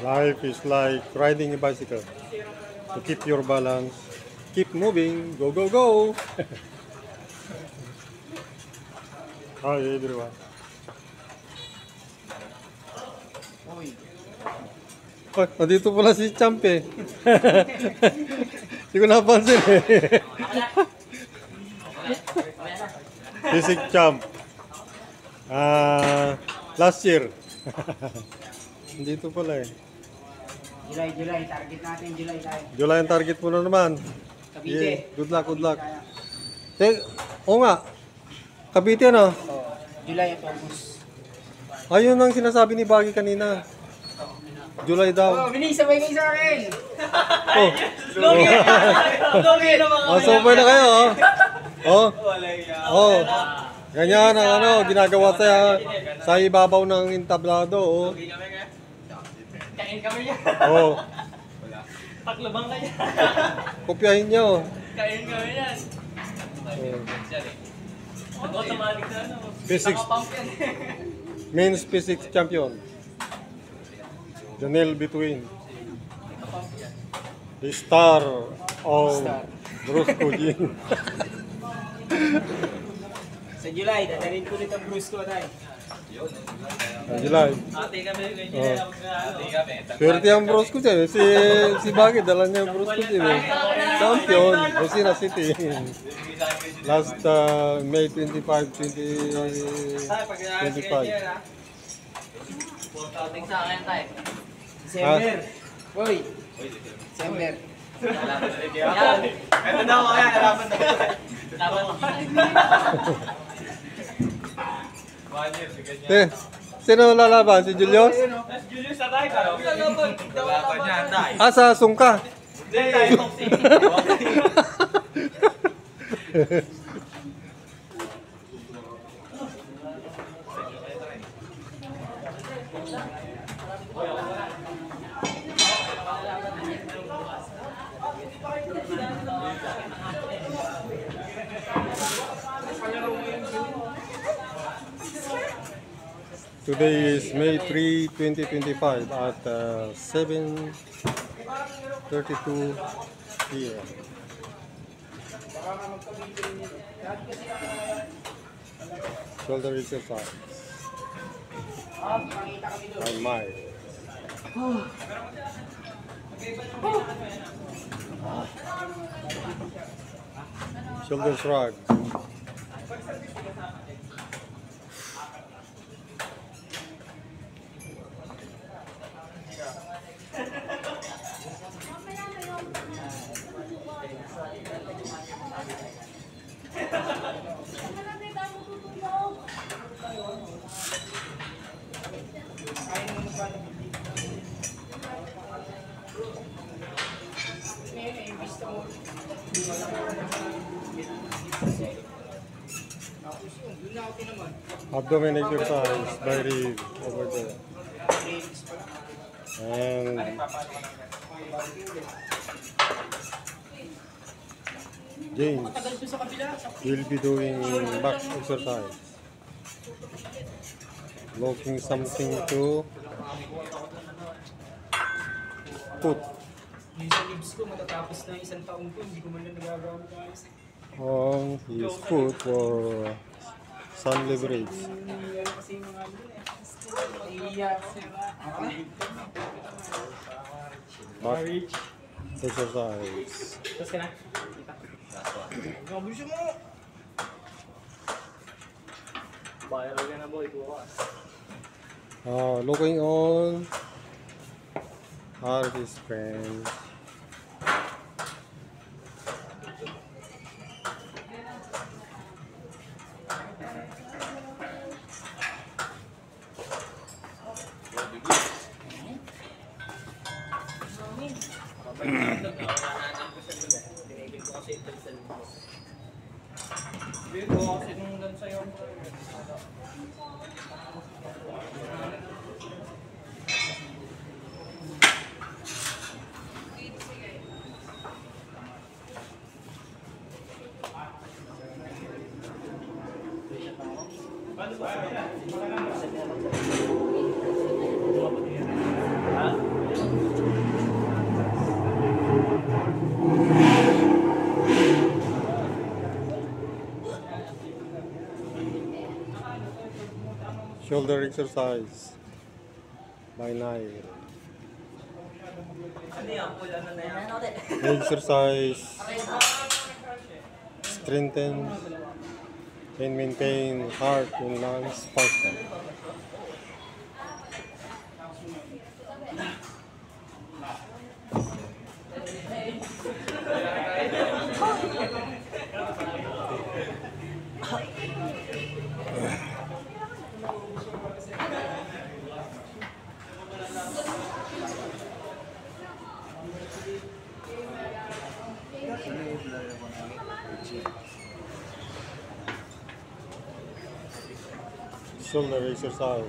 Life is like riding a bicycle. To keep your balance, keep moving, go, go, go! Hi everyone. Oh, nandito pala si Champ eh. Hindi ko napansin eh. Basic Champ. Last year. Nandito pala eh. July, target natin July tayo. July ang target mo na naman. Cavite. Yeah, good luck, good luck. Oo nga. Cavite ano? July at August. Ayun ang sinasabi ni Baggy kanina. July daw. Oh, bilis, sabay kayo sa akin. Oh. Logi! Logi naman kami. Sabay na kayo, oh. Oh. Oh. Ganyan ang ano, ginagawa sa ibabaw ng entablado, oh. Kain kami yan. Oh. Paglabang ka yan. Kopyahin nyo. Kain kami yan. Automatic na ano. Physics. Nakapump yan. Men's physics champion. The nail between. The star of Brusco Gym. Sa July, dadalhin ko ulit ang Bruce ko tayo. July. Ate kami. Ate kami. Swerte ang Brusco Gym. Si Baggy, dala niya ang Brusco Gym. Champion. Lucena City. Last May 25, 2025. Outing sa akin tayo. December. Boy. December. Yan. Ito daw ako yan. Laban na. Sino lalaban? Si Julius? Julius sa tayo. Laban niya tayo. Sa Sungka. Hindi tayo. Today is May 3, 2025 at 7:32 p.m. Shoulder exercise. On my. Shoulder shrug. Abdomen exercise by Reeve over there. And James will be doing back exercise. Looking something to put Yung lips ko matatapos na isang taon ko, hindi ko man lang nagagamit ayos. on his foot for sun leverage. Kasi yung mga ano iiyak. Back exercise. Tapos ka na? Gabulis mo! Viral ka na boy. Bukas. Looking on are his friends. Shoulder exercise by Nile. Exercise strengthen and maintain heart and lungs function. Shoulder exercise.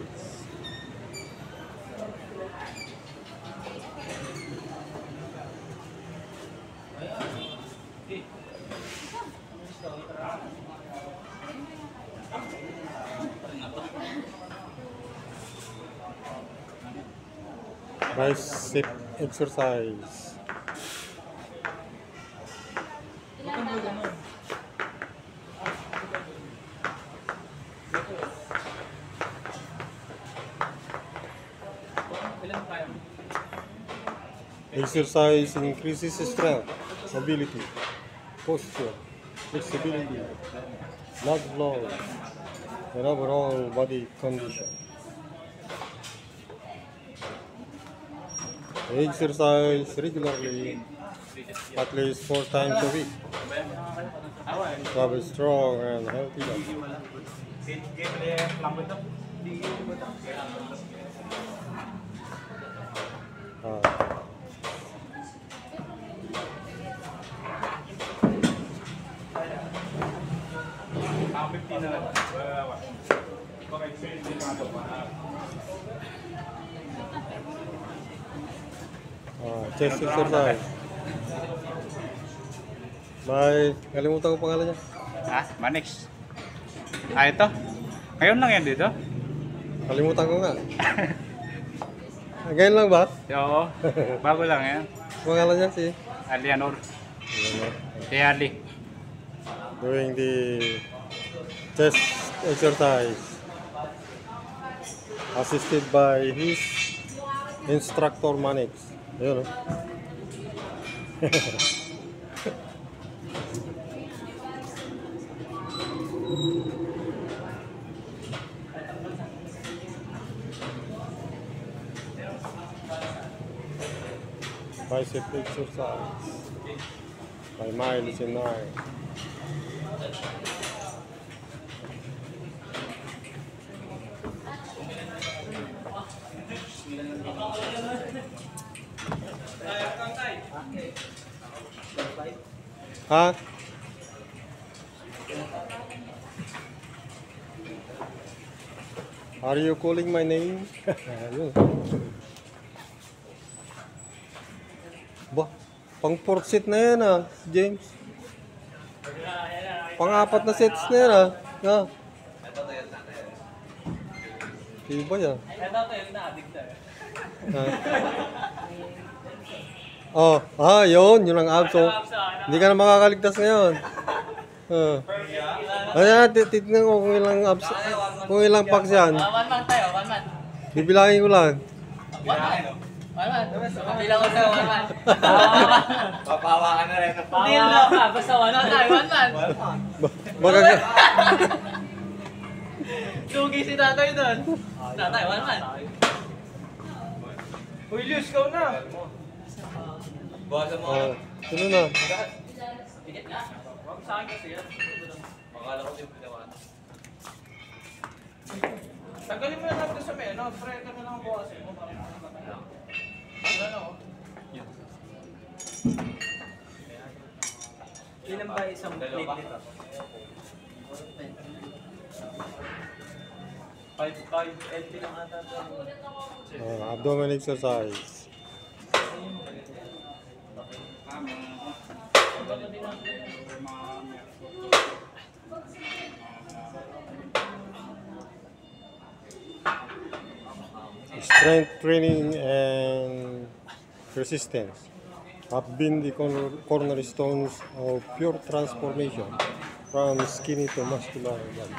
Bicep exercise. Exercise increases strength, mobility, posture, flexibility, blood flow, and overall body condition. Exercise regularly, at least 4 times a week, to have a strong and healthy body. Chest exercise. Bye. Kalimutan ko pangalan niya. Ha? Manix. Ah, ito? Ngayon lang yan dito? Kalimutan ko nga. Ngayon lang ba? Oo. Bago lang yan. Pangalan niya si Alianor. Si Ali. doing the chest exercise assisted by his instructor Manix. Ayun, oh. Bicep exercise by Miles and I. Ha? Are you calling my name? Ayun. Ba, pang 4th set na yan ah, James. Pang-4 na sets na yan ah. Ha? Iba yan. Oh, yun ang abs. So, hindi ka na makakaligtas ngayon. Ayan, titignan ko kung ilang abs, kung ilang packs yan. 1 month tayo, 1 month. Bibilangin ko lang. 1 month. 1 month. Bilang ko sa'yo, 1 month. Papawa ka na rin. Deal lang ka, basta 1 month tayo, 1 month. Sugi si tatay doon. Tatay, 1 month. Uy, Luz, ikaw na. Bawasan mo. Sino na? Bigit nga. Huwag sa akin kasi yan. Makala ko din pinawan. Tanggalin mo na natin sa meno. Pre, ito na lang ang buwasin mo. Wala na, oh. Ilan ba isang plate nito? 5 LP lang ata ito. Abdomen exercise. strength training and resistance have been the cornerstones of pure transformation from skinny to muscular body.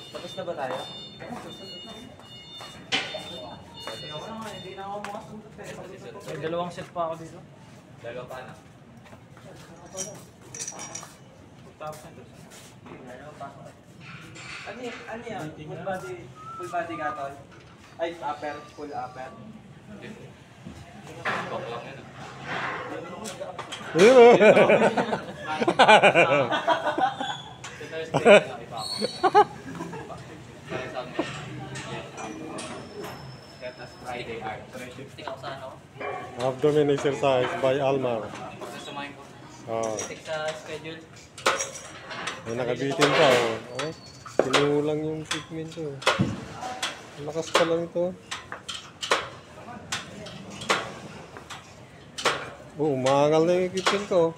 Tapos na ba tayo? Hindi na ako makasundot eh. May dalawang set pa ako dito. Dalawa pa na. Tapos na ito. Ano yan? Full body gatol? Ay, upper, full upper. Stick ako sa ano? Abdomen exercise by Almar. Sasamahin ko. Stick sa schedule. May nakabitin pa. Oh. Kinulang yung segment ko. Lakas pa lang ito. Oh, umangal na yung equipment ko.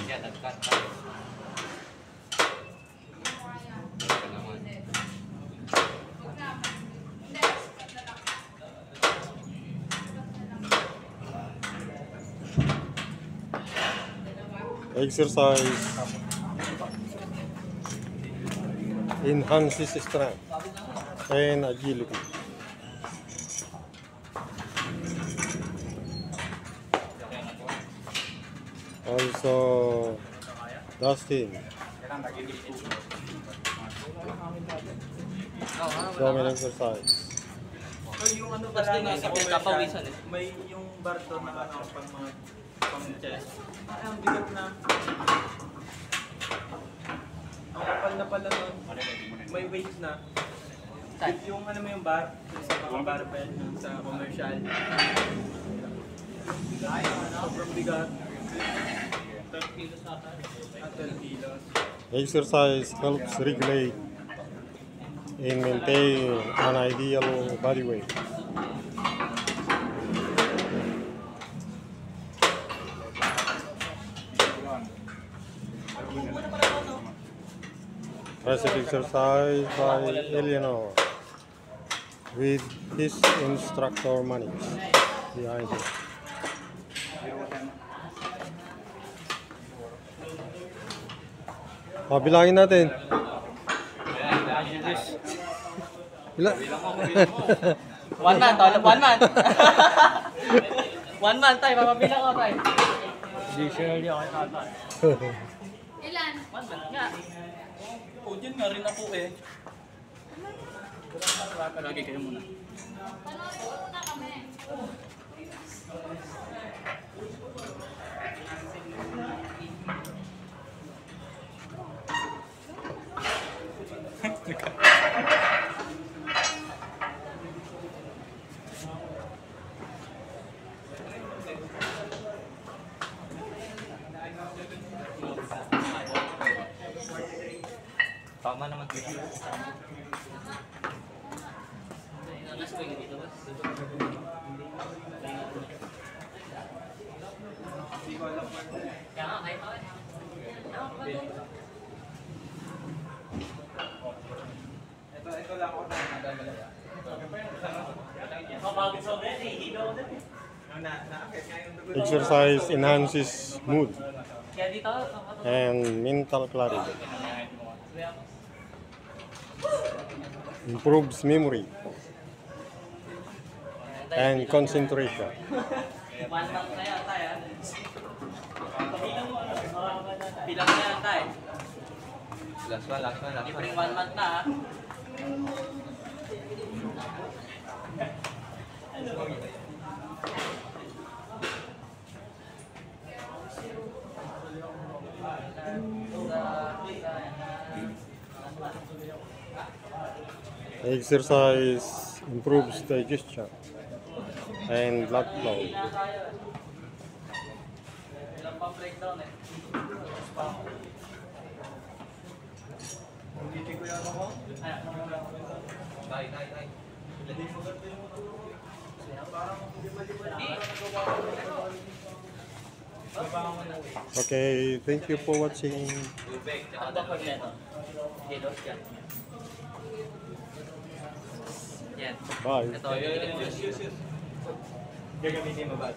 Yan, nag-cut. Exercise enhances strength and agility. Also, dusting. Abdomen exercise. Yung ano pala nasa commercial, may yung bar to na ano pang mga pang chest. Ay, ang bigat na. Ang kapal na pala nun. May weight na. Yung ano mo yung bar, sa mga barbell sa commercial. Sobrang bigat. 12 kilos ata. 12 kilos. Exercise helps regulate and maintain an ideal body weight. Tricep exercise by Eleanor with his instructor Manix behind him. Bilangin natin. Bila? 1 month, all of 1 month. 1 month tayo, mapabilang ako tayo. Additionally ako tatay. Ilan? 1 month nga. O, dyan nga rin ako eh. Lagi kayo muna. Panoorin mo muna kami. Tama naman ito. Inanas ko yung dito ba? Kaya nga, kahit ako eh. Ito lang ako na nagagalaya. Kapagod sa ulit eh, higaw din eh. Exercise enhances mood Kaya dito, and mental clarity. Improves memory and concentration. 1 month na yata yan. Bilang na yata eh. Last one. Libreng 1 month na ah. Exercise improves digestion and blood flow. pang-breakdown eh. Hindi ko yan ako. Tay. Okay, thank you for watching. Ang bakod nito. Kilos yan. Yan. Bye. Ito, yung gagamitin mo ba?